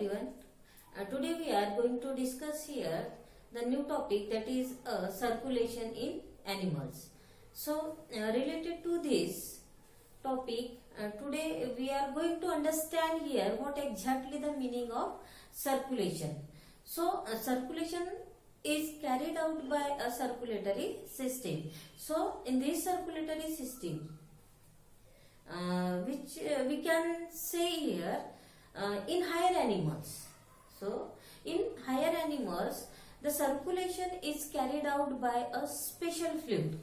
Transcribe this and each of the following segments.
everyone. Today we are going to discuss here the new topic, that is circulation in animals. So related to this topic, today we are going to understand here what exactly the meaning of circulation. So circulation is carried out by a circulatory system. So in this circulatory system, which we can say here in higher animals. So in higher animals, the circulation is carried out by a special fluid.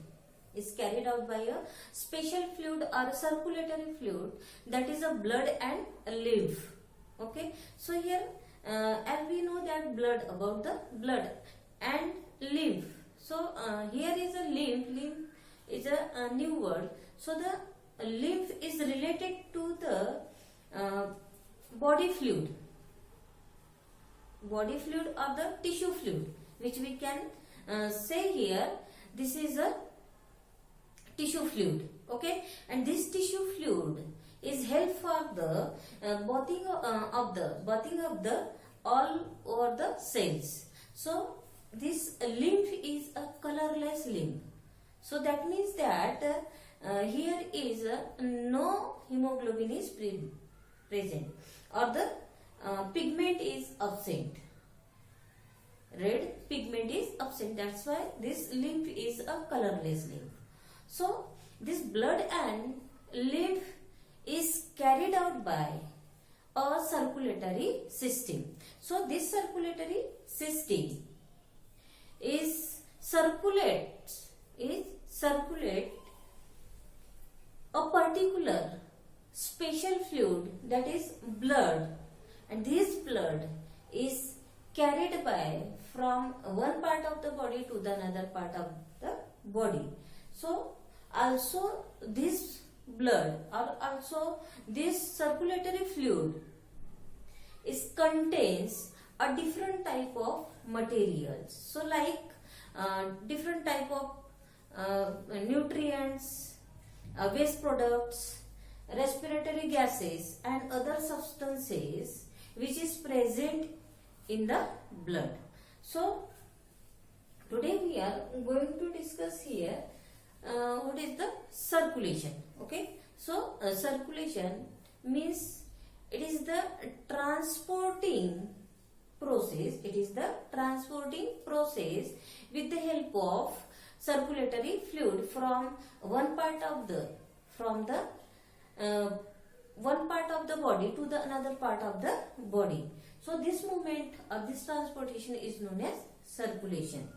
Is carried out by a special fluid or a circulatory fluid, that is a blood and a lymph. Okay. So here, as we know that about the blood and lymph. So here is a lymph. Lymph is a new word. So the lymph is related to the body fluid or the tissue fluid, which we can say here this is a tissue fluid. Okay, and this tissue fluid is help for the bathing of the all over the cells. So this lymph is a colorless lymph. So that means that here is no hemoglobin is present, or the pigment is absent. Red pigment is absent. That's why this lymph is a colorless lymph. So this blood and lymph is carried out by a circulatory system. So this circulatory system circulate a particular special fluid, that is blood, and this blood is carried by from one part of the body to the another part of the body. So also this blood or also this circulatory fluid contains a different type of materials. So like different type of nutrients, waste products, respiratory gases and other substances which is present in the blood. So today we are going to discuss here what is the circulation. Okay, so circulation means it is the transporting process. It is the transporting process with the help of circulatory fluid from one part of the body to the another part of the body. So this movement or this transportation is known as circulation.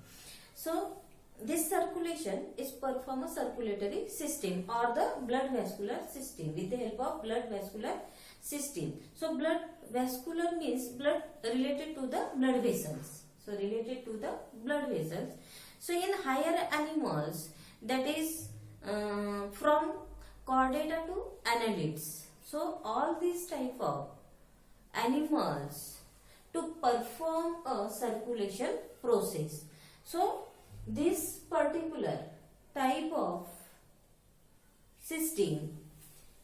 So this circulation is performed a circulatory system or the blood vascular system, with the help of blood vascular system. So blood vascular means blood related to the blood vessels. So related to the blood vessels. So in higher animals, that is from chordata to annelids. So all these type of animals to perform a circulation process. So this particular type of system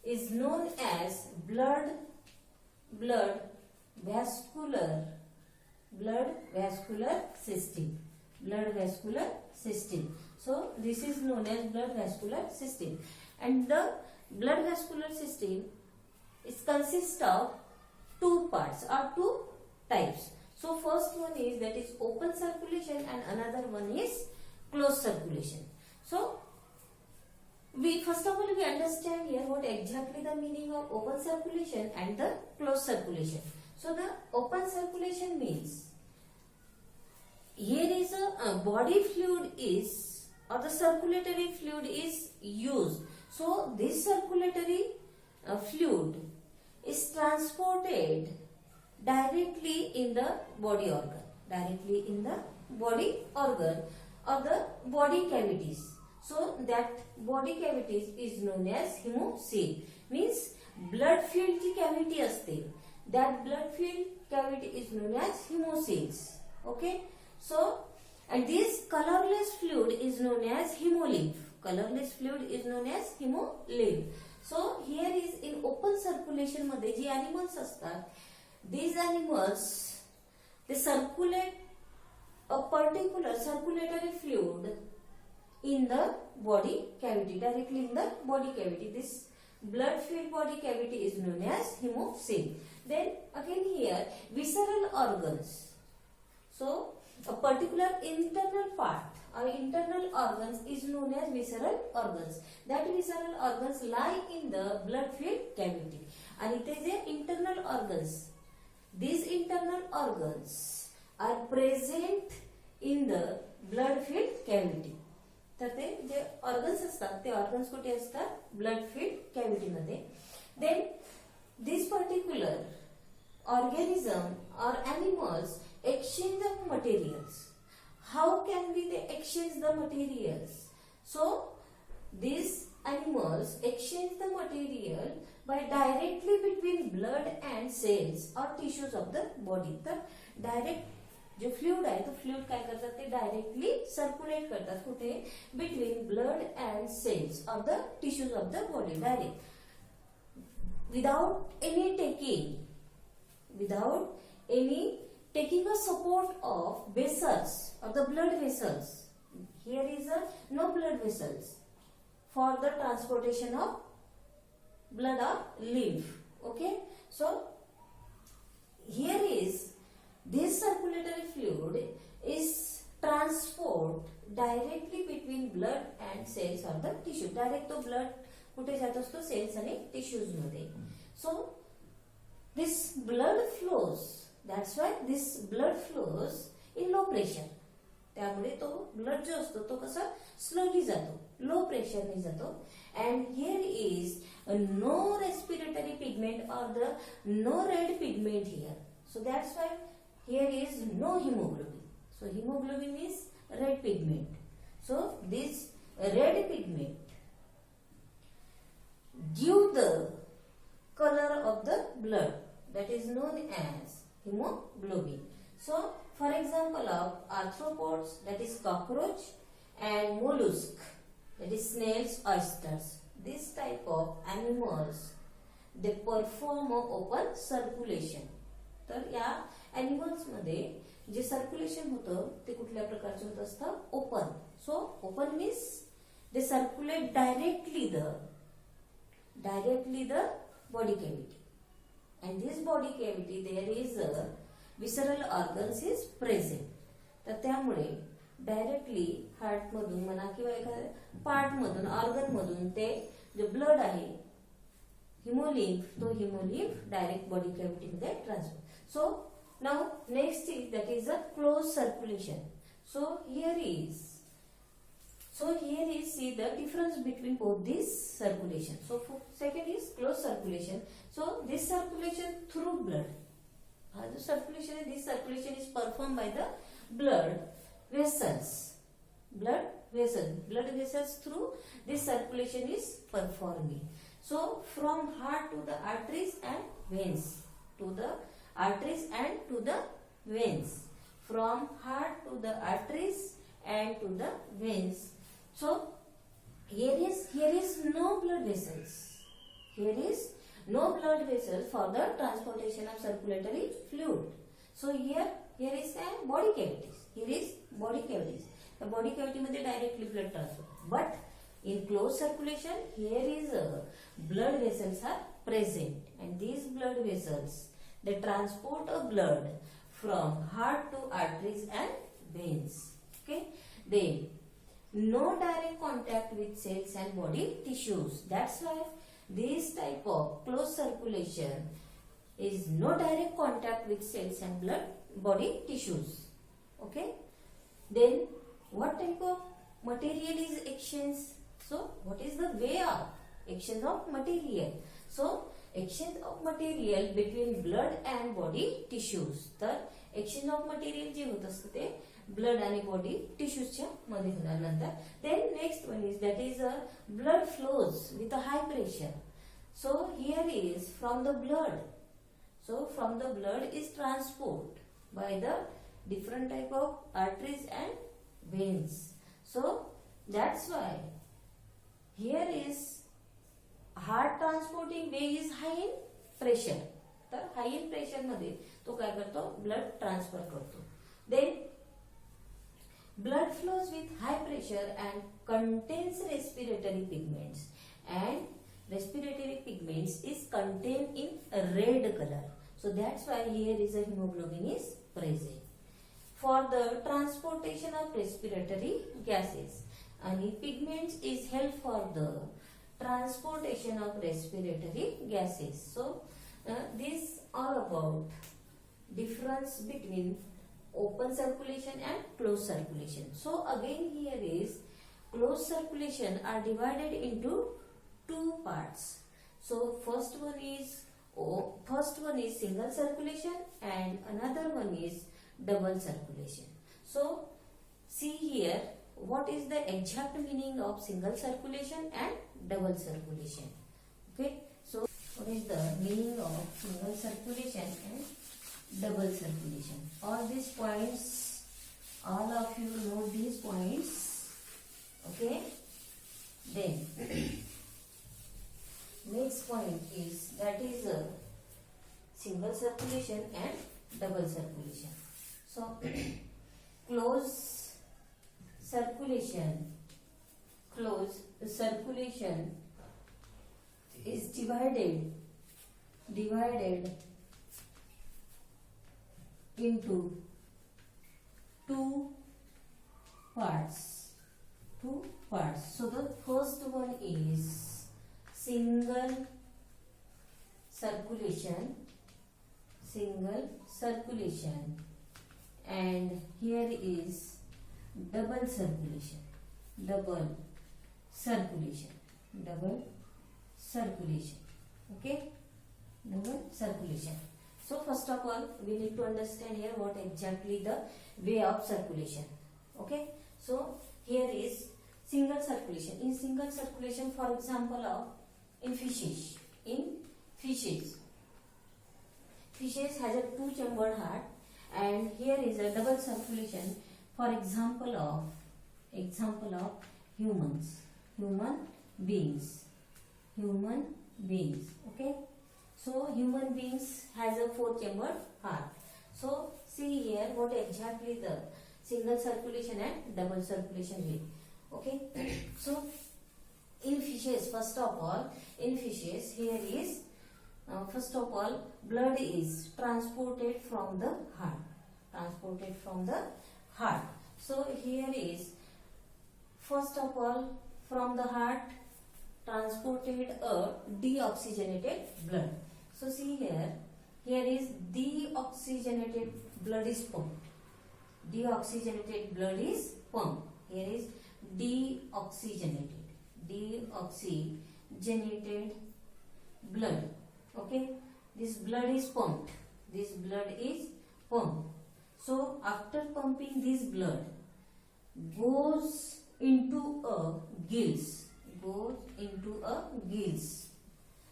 is known as blood vascular system. Blood vascular system. So this is known as blood vascular system, and the blood vascular system is consists of two parts or two types. So first one is that is open circulation and another one is closed circulation. So we first of all we understand here what exactly the meaning of open circulation and the closed circulation. So the open circulation means here is a body fluid is or the circulatory fluid is used. So this circulatory fluid is transported directly in the body organ, or the body cavities. So that body cavities is known as hemocoel. Means blood filled ji cavity असते, that blood filled cavity is known as hemocoels. Okay. So and this colorless fluid is known as hemolymph. Colorless fluid is known as hemolymph. So here is in open circulation मध्ये जे animals असतात, these animals, they circulate a particular circulatory fluid in the body cavity, directly in the body cavity. This blood filled body cavity is known as hemocoel. Then again here, visceral organs. So a particular internal part or internal organs is known as visceral organs. That visceral organs lie in the blood filled cavity. And it is the internal organs. These internal organs are present in the blood filled cavity. तर ते जे organs असतात ते organs कुठे असतात blood filled cavity मध्ये. Then this particular organism or animals exchange of materials. How can we they exchange the materials? So these animals exchange the material by directly between blood and cells or tissues of the body. तर direct जो fluid आहे तो fluid काय करतात ते directly circulate करतात कुठे between blood and cells of the tissues of the body direct without any taking a support of vessels of the blood vessels. Here is a no blood vessels for the transportation of blood or lymph. Okay, so here is this circulatory fluid is transport directly between blood and cells of the tissue. Direct तो blood कुठे जात असतो cells आणि tissues मध्ये. So this blood flows. That's why this blood flows in low pressure. त्यामुळे तो blood जो असतो तो कसा स्लोली जातो, लो प्रेशरने जातो. And here is a no respiratory pigment or the no red pigment here. So that's why here is no hemoglobin. So hemoglobin is red pigment. So this red pigment give the color of the blood, that is known as hemoglobin. So for example of arthropods, that is cockroach, and mollusk, that is snails, oysters, this type of animals they perform open circulation. तर या animals मध्ये जे circulation होतं ते कुठल्या प्रकारचं होत असतं open. So open means they circulate directly the body cavity. And this body cavity there is a visceral organs is present. तर त्यामुळे डायरेक्टली हार्ट मधून म्हणा किंवा एखाद्या पार्ट मधून ऑर्गन मधून ते जो ब्लड आहे हिमोलिम्फ तो हिमोलिम्फ डायरेक्ट बॉडी कॅव्हिटी मध्ये transfer. So now next is that is a close circulation. So here is see the difference between both these circulation. So second is closed circulation. So this circulation through blood. The circulation, this circulation is performed by the blood vessels. Blood vessels through this circulation is performing. So from heart to the arteries and veins. To the arteries and to the veins. From heart to the arteries and to the veins. So here is no blood vessels. Here is no blood vessels for the transportation of circulatory fluid. So here is a body cavities. Here is body cavities. The body cavity मध्ये directly blood transfer. But in closed circulation, here is blood vessels are present, and these blood vessels they transport a blood from heart to arteries and veins. Okay, then no direct contact with cells and body tissues. That's why this type of closed circulation is no direct contact with cells and body tissues. Okay, then what type of material is exchange? So what is the way of exchange of material? So exchange of material between blood and body tissues. तर exchange of material जे होत असते ते blood आणि body टिश्यूजच्या मध्ये होणार नंतर. Then next one is that is a blood flows with a high pressure. So here is from the blood. So from the blood is transport by the different type of arteries and veins. So that's why here is heart transporting way is high in pressure. तर high pressure मध्ये तो काय करतो, blood transfer करतो. Then blood flows with high pressure and contains respiratory pigments, and respiratory pigments is contained in red color, so that's why here is a hemoglobin is present for the transportation of respiratory gases. And pigments is help for the transportation of respiratory gases. So this all about difference between open circulation and closed circulation. So again here is closed circulation are divided into two parts. So first one is single circulation and another one is double circulation. So see here what is the exact meaning of single circulation and double circulation. Okay, so what is the meaning of single circulation and double circulation? All these points, all of you know these points. Okay, then next point is that is single circulation and double circulation. So closed circulation is divided into two parts. So the first one is single circulation, and here is double circulation. Okay, double circulation. So first of all we need to understand here what exactly the way of circulation. Okay, so here is single circulation. In single circulation, for example of in fishes has a two chambered heart, and here is a double circulation. For example of human beings. Okay, so human beings has a four chambered heart. So see here what exactly the single circulation and double circulation will. Okay, so in fishes, first of all, here is first of all blood is transported from the heart. So here is first of all from the heart transported a deoxygenated blood. So see here is deoxygenated blood is pumped. Here is deoxygenated blood. Okay, this blood is pumped. So after pumping this blood goes into a gills.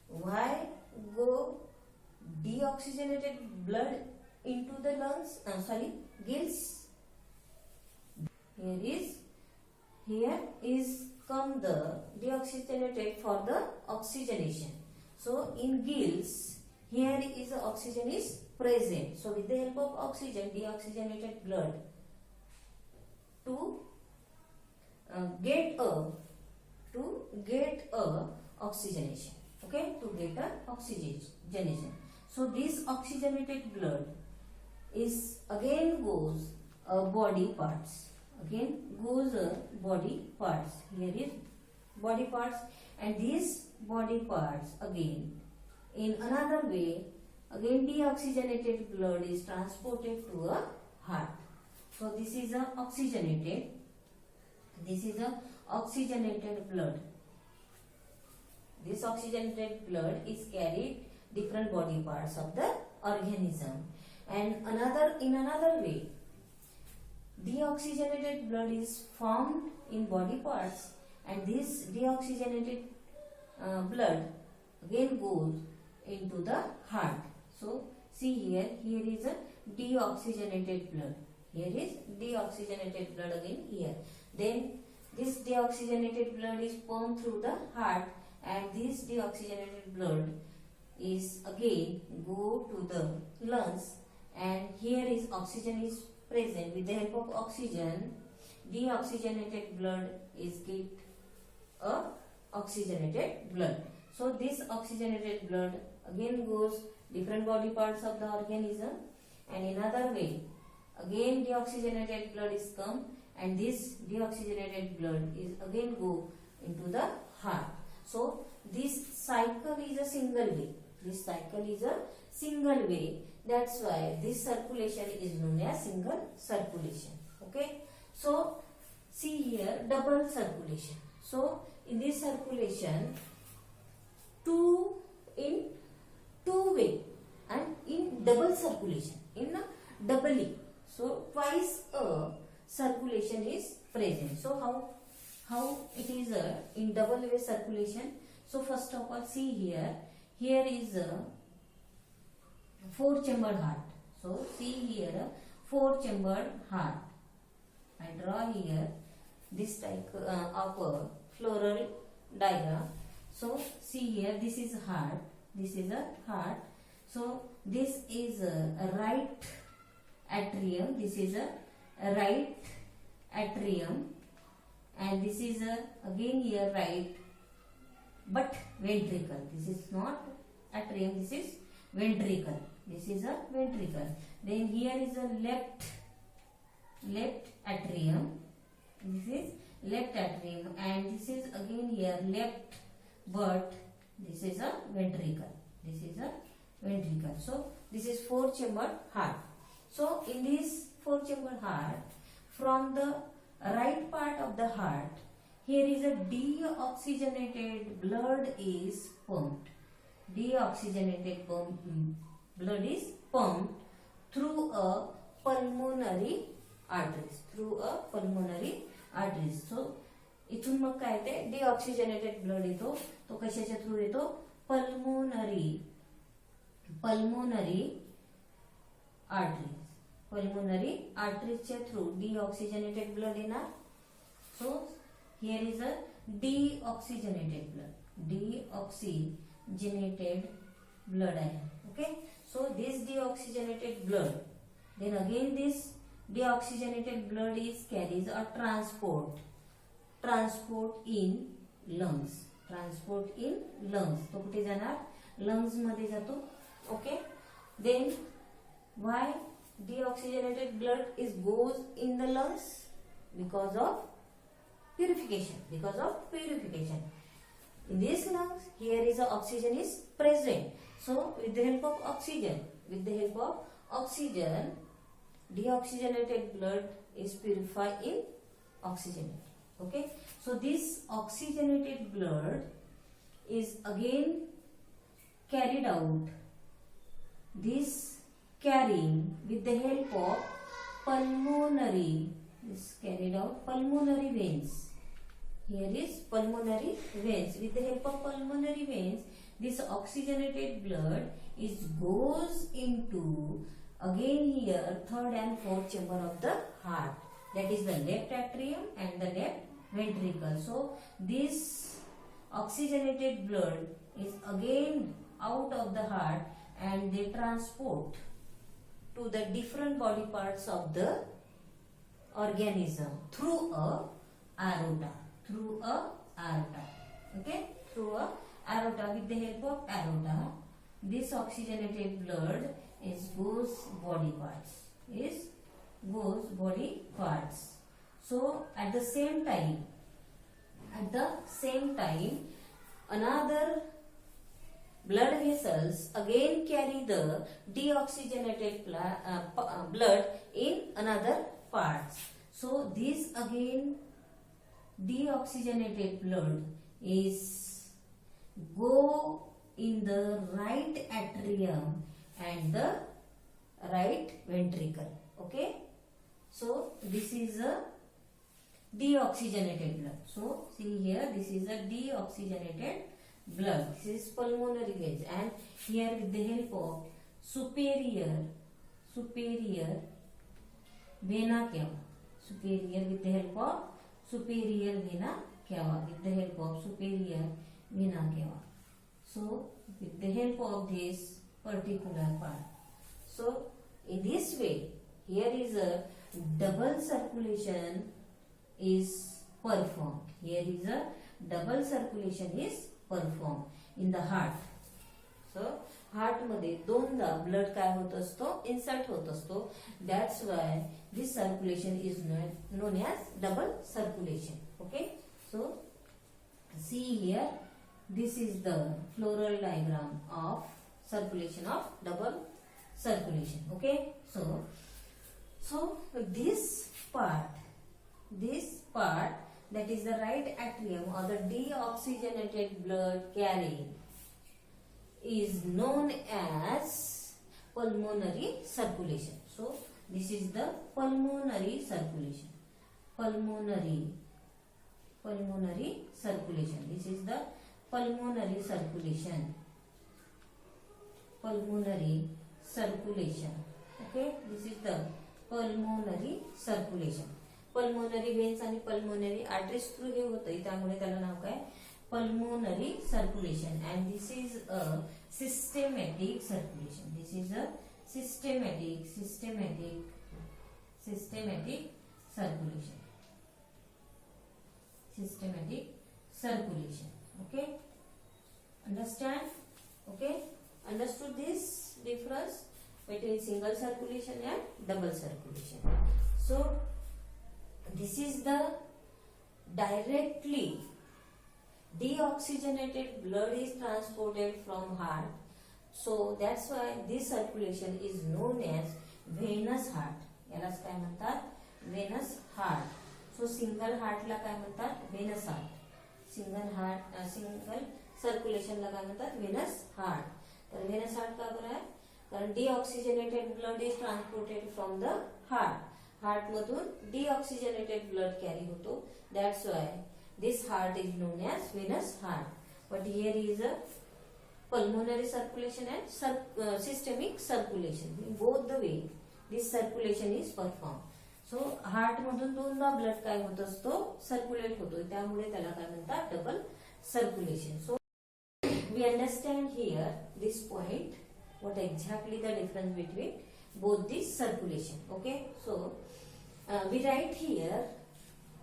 Why go deoxygenated blood into the lungs? Gills. Here is come the deoxygenated for the oxygenation. So in gills, here is the oxygen is present. So with the help of oxygen, deoxygenated blood to get a oxygenation. Okay, to get a oxygenation. So this oxygenated blood is again goes body parts. Here is body parts, and these body parts again in another way again deoxygenated blood is transported to a heart. So this is a oxygenated blood. This oxygenated blood is carried different body parts of the organism, and in another way deoxygenated blood is formed in body parts, and this deoxygenated blood again goes into the heart. So see here is a deoxygenated blood. Here is deoxygenated blood again here. Then this deoxygenated blood is pumped through the heart, and this deoxygenated blood is again go to the lungs, and here is oxygen is present. With the help of oxygen, deoxygenated blood is get a oxygenated blood. So this oxygenated blood again goes different body parts of the organism, and in other way again deoxygenated blood is come, and this deoxygenated blood is again go into the heart. So this cycle is a single way. This cycle is a single way. That's why this circulation is known as single circulation. Okay. So see here, double circulation. So in this circulation, in two way, and in double circulation, in a doubly. So twice a circulation is present. So how it is in double way circulation? So first of all, see here is a four chambered heart. So see here, four chambered heart. I draw here this type of a floral diagram. So see here, this is heart. This is a heart. So this is a right atrium. This is a right atrium, and this is again here right, but ventricle. This is not atrium. This is ventricle. This is a ventricle. Then here is a left atrium. This is left atrium, and this is again here left, but this is a ventricle. This is a ventricle. So this is four chambered heart. So in this four chambered heart, from the right part of the heart, here is a deoxygenated blood is pumped. Deoxygenated blood is pumped through a pulmonary arteries. Through a pulmonary arteries. So इथून मग काय ते deoxygenated blood येतो. तो कशाच्या through येतो? Pulmonary arteries. Pulmonary आर्टरीजच्या through deoxygenated blood येणार. So here is a deoxygenated blood. Deoxygenated blood आहे. Okay. So this deoxygenated blood, then again this deoxygenated blood is carries a transport in lungs. Transport in lungs. तो कुठे जाणार? lungs मध्ये जातो. Okay. Then why deoxygenated blood is goes in the lungs? Because of purification. In these lungs, here is a oxygen is present. So with the help of oxygen, deoxygenated blood is purified in oxygenated. Okay. So this oxygenated blood is again carried out. This carrying with the help of pulmonary veins. Here is pulmonary veins. With the help of pulmonary veins, this oxygenated blood is goes into again here third and fourth chamber of the heart. That is the left atrium and the left ventricle. So this oxygenated blood is again out of the heart, and they transport to the different body parts of the organism through a aorta. Okay. Through a aorta. With the help of aorta, this oxygenated blood is goes body parts. So at the same time another blood vessels again carry the deoxygenated blood in another parts. So this again deoxygenated blood is go in the right atrium and the right ventricle. Okay. So this is a deoxygenated blood. So see here, this is a deoxygenated blood. This is pulmonary veins, and here with the help of superior vena cava. Superior with the help of superior vena cava. With the help of superior vena cava. So with the help of this particular part. So in this way, here is a double circulation is performed. Here is a double circulation is performed in the heart. So heart मध्ये दोनदा blood काय होत असतो, insert होत असतो. That's why this circulation is known as double circulation. Okay, so see here, this is the floral diagram of circulation of double circulation. Okay, so this part that is the right atrium or the deoxygenated blood carrying is known as pulmonary circulation. So this is the pulmonary circulation. Pulmonary circulation. This is the pulmonary circulation. Pulmonary circulation. Okay, this is the pulmonary circulation. Pulmonary veins आणि pulmonary arteries through हे होतं, त्यामुळे त्याला नाव काय, pulmonary circulation. And this is a systematic circulation. This is a systematic circulation. Systematic circulation. Okay, understand? Okay, understood this difference between single circulation and double circulation. So this is the directly deoxygenated blood is transported from heart. So that's why this circulation is known as venous heart. यालाच काय म्हणतात, venous heart. So single heart ला काय म्हणतात, venous heart. Single circulation ला काय म्हणतात, venous heart. तर venous heart का बरं आहे, कारण deoxygenated blood is transported from the heart. Heart मधून deoxygenated blood कॅरी होतो. That's why this heart is known as venous heart. But here is a pulmonary circulation and systemic circulation. In both the way this circulation is performed. So heart मधून दोनदा blood काय होत असतो, circulate होतो, त्यामुळे त्याला काय म्हणतात, double circulation. So we understand here this point, what exactly the difference between both this circulation. Okay, so we write here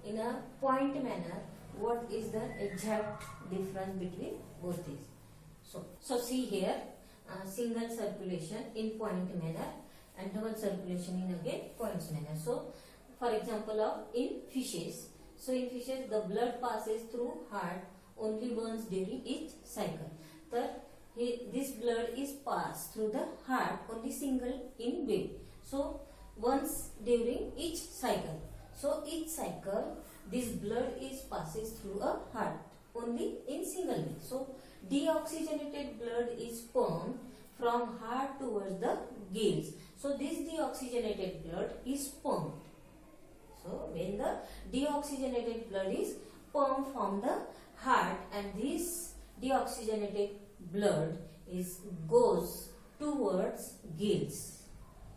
in a point manner what is the exact difference between both these. So see here, single circulation in point manner and double circulation in again points manner. So for example of in fishes, so in fishes the blood passes through heart only once during each cycle. This blood is passed through the heart only single in way. So once during each cycle. So each cycle this blood is passes through a heart only in single way. So deoxygenated blood is pumped from heart towards the gills. So this deoxygenated blood is pumped. So when the deoxygenated blood is pumped from the heart and this deoxygenated blood goes towards gills.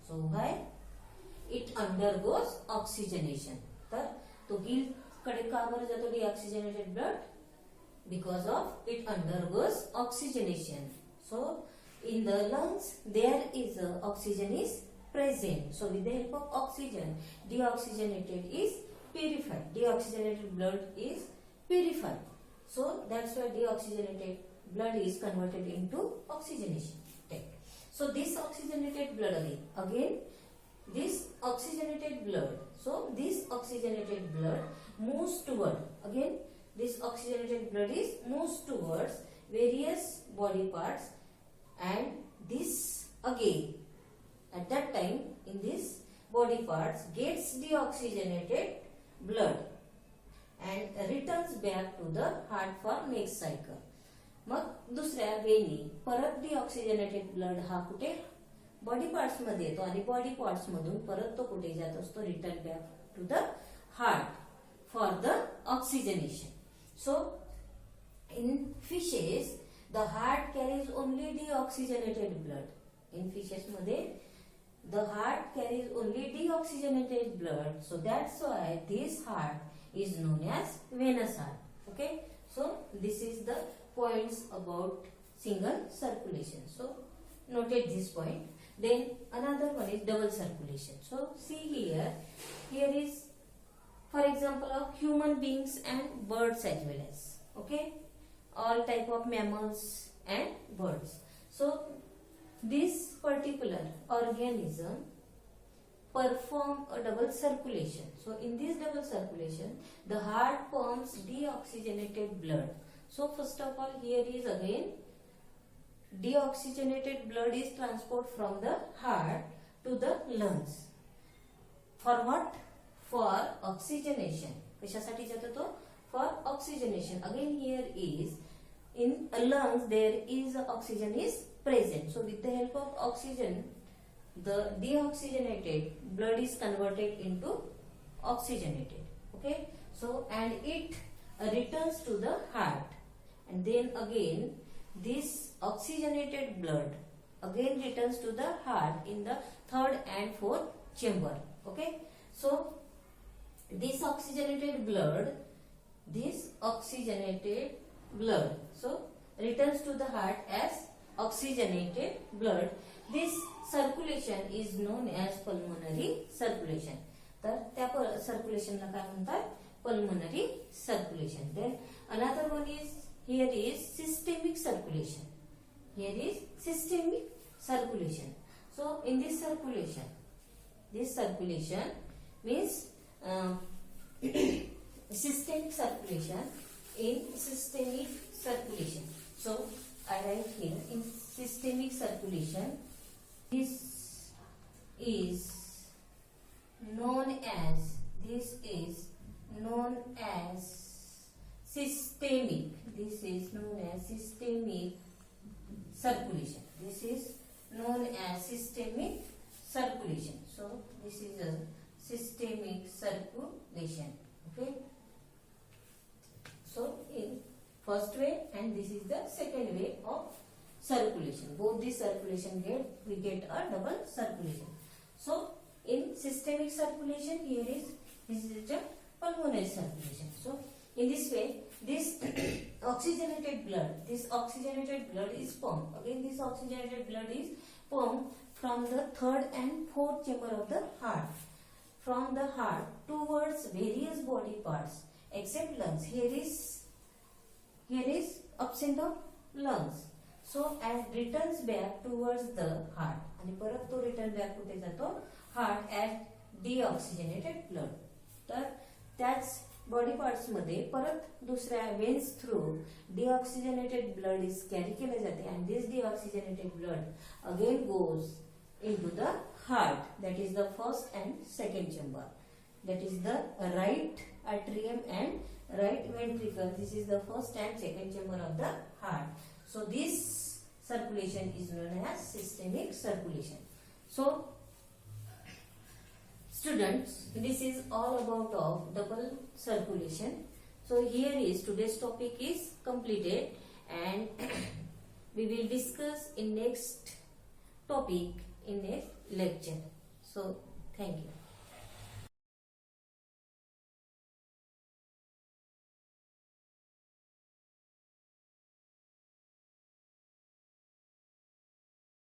So why? It undergoes oxygenation. तर तो गिल कडे का बरं जातो deoxygenated blood? Because of it undergoes oxygenation. So in the lungs there is oxygen is present. So with the help of oxygen, deoxygenated is purified. Deoxygenated blood is purified. So that's why deoxygenated blood is converted into oxygenation. Okay. So this oxygenated blood again this oxygenated blood. So this oxygenated blood moves toward, again this oxygenated blood is moves towards various body parts, and this again at that time in this body parts gets deoxygenated blood and returns back to the heart for next cycle. मग दुसऱ्या वेळी परत deoxygenated blood हा कुठे body parts मध्ये येतो आणि body parts मधून परत तो कुठे जात असतो, return back to the heart for the oxygenation. So in fishes the heart carries only deoxygenated blood. In fishes मध्ये the heart carries only deoxygenated blood. So that's why this heart is known as venous heart. Okay, so this is the points about single circulation. So noted this point. Then another one is double circulation. So see here is for example of human beings and birds as well as, okay, all type of mammals and birds. So this particular organism perform a double circulation. So in this double circulation, the heart pumps deoxygenated blood. So first of all, here is again deoxygenated blood is transport from the heart to the lungs. For what? For oxygenation. कशासाठी जातो तो? For oxygenation. Again here is in lungs there is oxygen is present. So with the help of oxygen, the deoxygenated blood is converted into oxygenated. Okay. So and it returns to the heart, and then again this oxygenated blood again returns to the heart in the third and fourth chamber. Okay. So this oxygenated blood so returns to the heart as oxygenated blood. This circulation is known as pulmonary circulation. तर त्या सर्क्युलेशनला काय म्हणतात? Pulmonary circulation. Then another one is here is systemic circulation. Here is systemic circulation. So in this circulation means systemic circulation. In systemic circulation, so I write here in systemic circulation, this is known as systemic. This is known as systemic circulation. This is known as systemic circulation. So this is a systemic circulation. Okay. So in first way and this is the second way of circulation. Both this circulation we get a double circulation. So in systemic circulation, this is the pulmonary circulation. So in this way, this oxygenated blood is pumped. Again, this oxygenated blood is pumped from the third and fourth chamber of the heart, from the heart towards various body parts except lungs. Here is absent of lungs. So and returns back towards the heart. आणि परत तो return back कुठे जातो? Heart as deoxygenated blood. तर त्याच body parts मध्ये परत दुसऱ्या veins through deoxygenated blood is carry केले जाते and this deoxygenated blood again goes into the heart. That is the first and second chamber. That is the right atrium and right ventricle. This is the first and second chamber of the heart. So this circulation is known as systemic circulation. So students, this is all about of double circulation. So here is today's topic is completed and we will discuss in next topic in next lecture. So thank you.